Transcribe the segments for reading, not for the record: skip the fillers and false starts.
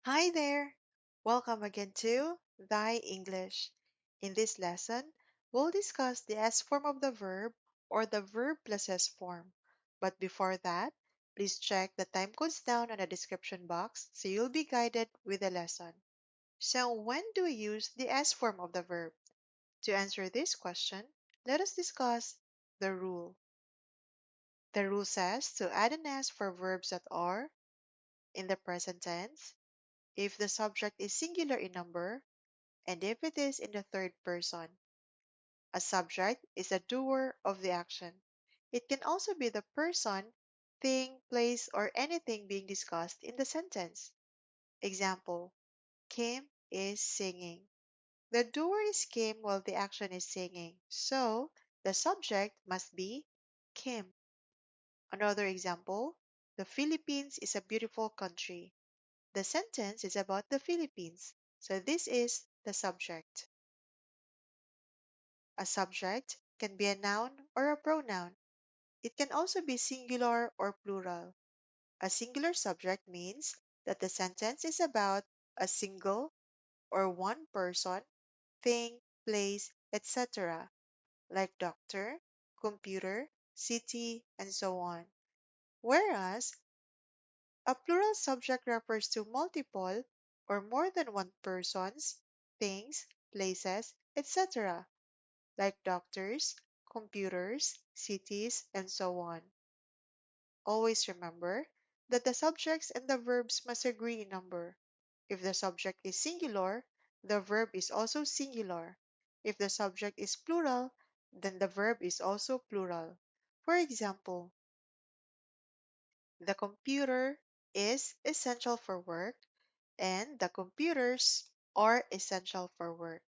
Hi there! Welcome again to Thy English. In this lesson, we'll discuss the S form of the verb or the verb plus S form. But before that, please check the time codes down on the description box so you'll be guided with the lesson. So, when do we use the S form of the verb? To answer this question, let us discuss the rule. The rule says to add an S for verbs that are in the present tense if the subject is singular in number, and if it is in the third person. A subject is the doer of the action. It can also be the person, thing, place, or anything being discussed in the sentence. Example, Kim is singing. The doer is Kim while the action is singing, so the subject must be Kim. Another example, the Philippines is a beautiful country. The sentence is about the Philippines, so this is the subject. A subject can be a noun or a pronoun. It can also be singular or plural. A singular subject means that the sentence is about a single or one person, thing, place, etc., like doctor, computer, city, and so on. Whereas a plural subject refers to multiple or more than one persons, things, places, etc., like doctors, computers, cities, and so on. Always remember that the subjects and the verbs must agree in number. If the subject is singular, the verb is also singular. If the subject is plural, then the verb is also plural. For example, the computer is essential for work and the computers are essential for work.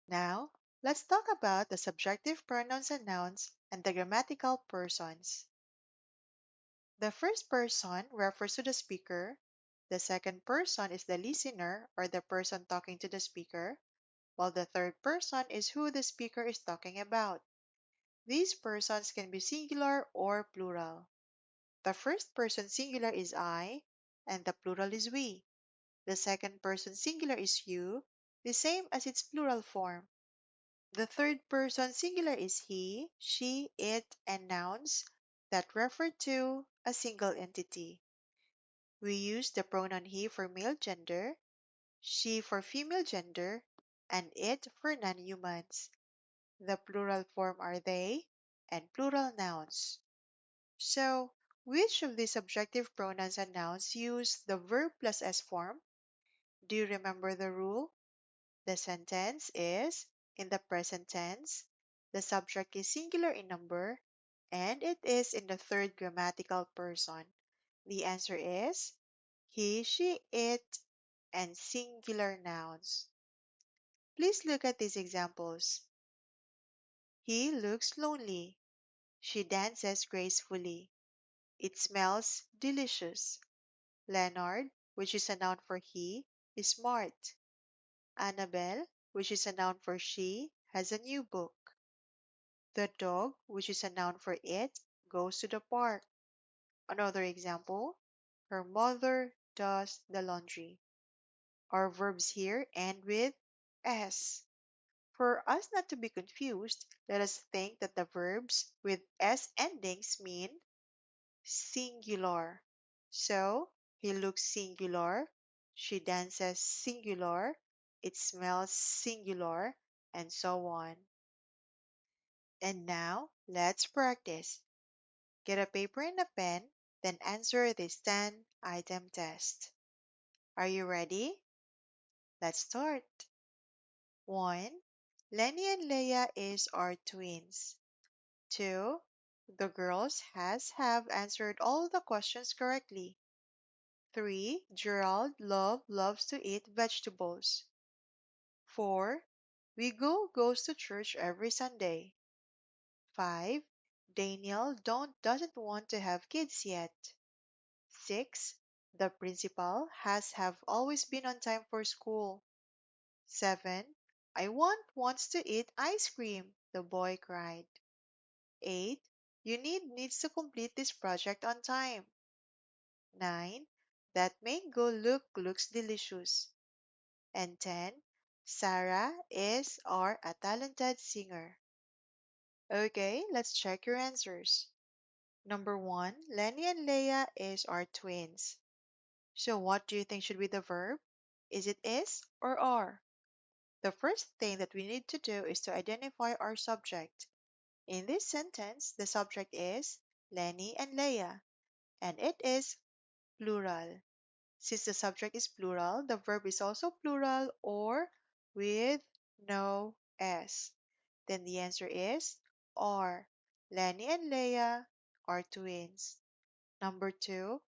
Now, let's talk about the subjective pronouns and nouns and the grammatical persons. The first person refers to the speaker. The second person is the listener or the person talking to the speaker, while the third person is who the speaker is talking about. These persons can be singular or plural. The first person singular is I, and the plural is we. The second person singular is you, the same as its plural form. The third person singular is he, she, it, and nouns that refer to a single entity. We use the pronoun he for male gender, she for female gender, and it for non-humans. The plural form are they and plural nouns. So, which of these subjective pronouns and nouns use the verb plus s form? Do you remember the rule? The sentence is in the present tense, the subject is singular in number, and it is in the third grammatical person. The answer is he, she, it, and singular nouns. Please look at these examples. He looks lonely. She dances gracefully. It smells delicious. Leonard, which is a noun for he, is smart. Annabelle, which is a noun for she, has a new book. The dog, which is a noun for it, goes to the park. Another example, her mother does the laundry. Our verbs here end with s. For us not to be confused, let us think that the verbs with s endings mean singular. So, he looks singular, she dances singular, it smells singular, and so on. And now, let's practice. Get a paper and a pen, then answer this 10-item test. Are you ready? Let's start. 1. Lenny and Leia is are twins. 2. The girls have answered all the questions correctly. 3. Gerald loves to eat vegetables. 4. We goes to church every Sunday. 5. Daniel doesn't want to have kids yet. 6. The principal have always been on time for school. 7. I wants to eat ice cream, the boy cried. 8. You needs to complete this project on time. 9. That mango looks delicious. And 10. Sarah is or a talented singer. Okay, let's check your answers. Number 1, Lenny and Leia is are twins. So what do you think should be the verb? Is it is or are? The first thing that we need to do is to identify our subject. In this sentence, the subject is Lenny and Leia, and it is plural. Since the subject is plural, the verb is also plural or with no S. Then the answer is are. Lenny and Leia are twins. Number 2,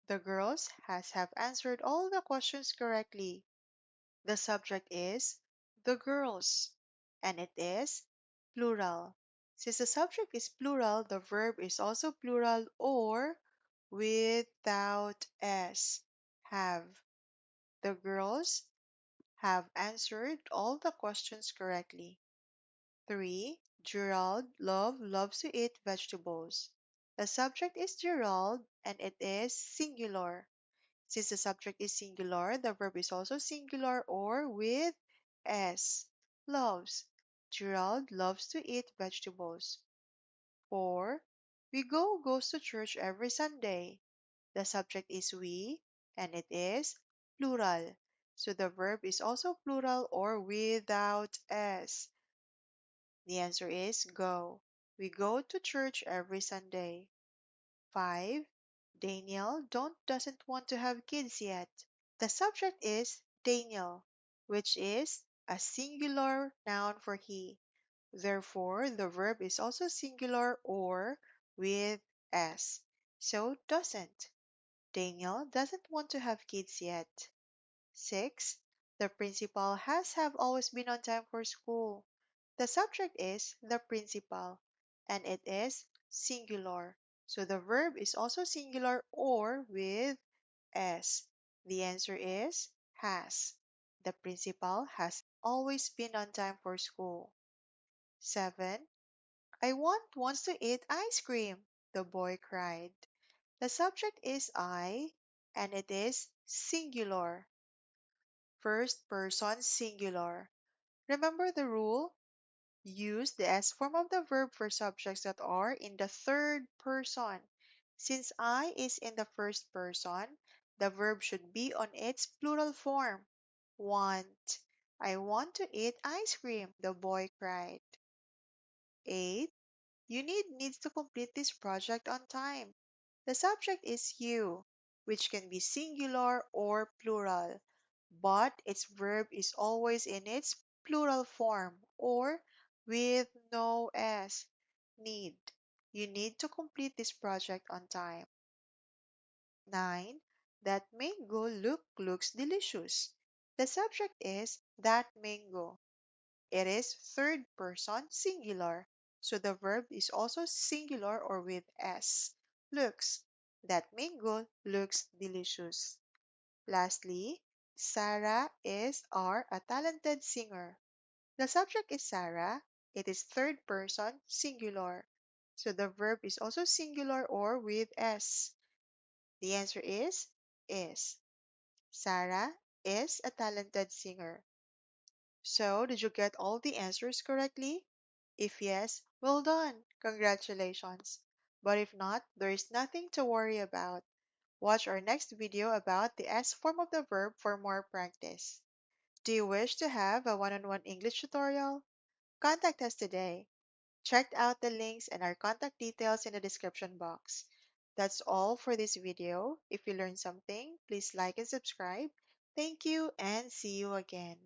the girls have answered all the questions correctly. The subject is the girls, and it is plural. Since the subject is plural, the verb is also plural or without S. Have. The girls have answered all the questions correctly. 3. Gerald loves to eat vegetables. The subject is Gerald and it is singular. Since the subject is singular, the verb is also singular or with S. Loves. Gerald loves to eat vegetables. 4. We goes to church every Sunday. The subject is we and it is plural. So the verb is also plural or without S. The answer is go. We go to church every Sunday. 5. Daniel doesn't want to have kids yet. The subject is Daniel, which is a singular noun for he. Therefore, the verb is also singular or with S. So doesn't. Daniel doesn't want to have kids yet. 6. The principal have always been on time for school. The subject is the principal, and it is singular. So the verb is also singular or with S. The answer is has. The principal has always been on time for school. 7. Wants to eat ice cream, the boy cried. The subject is I, and it is singular. First person singular. Remember the rule? Use the S form of the verb for subjects that are in the third person. Since I is in the first person, the verb should be on its plural form. Want. I want to eat ice cream, the boy cried. 8. You needs to complete this project on time. The subject is you, which can be singular or plural, but its verb is always in its plural form or with no S. Need. You need to complete this project on time. 9. That mango looks delicious. The subject is that mango. It is third person singular, so the verb is also singular or with S. Looks. That mango looks delicious. Lastly, Sarah is a talented singer. The subject is Sarah. It is third person singular, so the verb is also singular or with S. The answer is. Sarah is a talented singer. So, did you get all the answers correctly? If yes, well done. Congratulations. But if not, there is nothing to worry about. Watch our next video about the S form of the verb for more practice. Do you wish to have a one-on-one English tutorial? Contact us today. Check out the links and our contact details in the description box. That's all for this video. If you learned something, please like and subscribe. Thank you and see you again.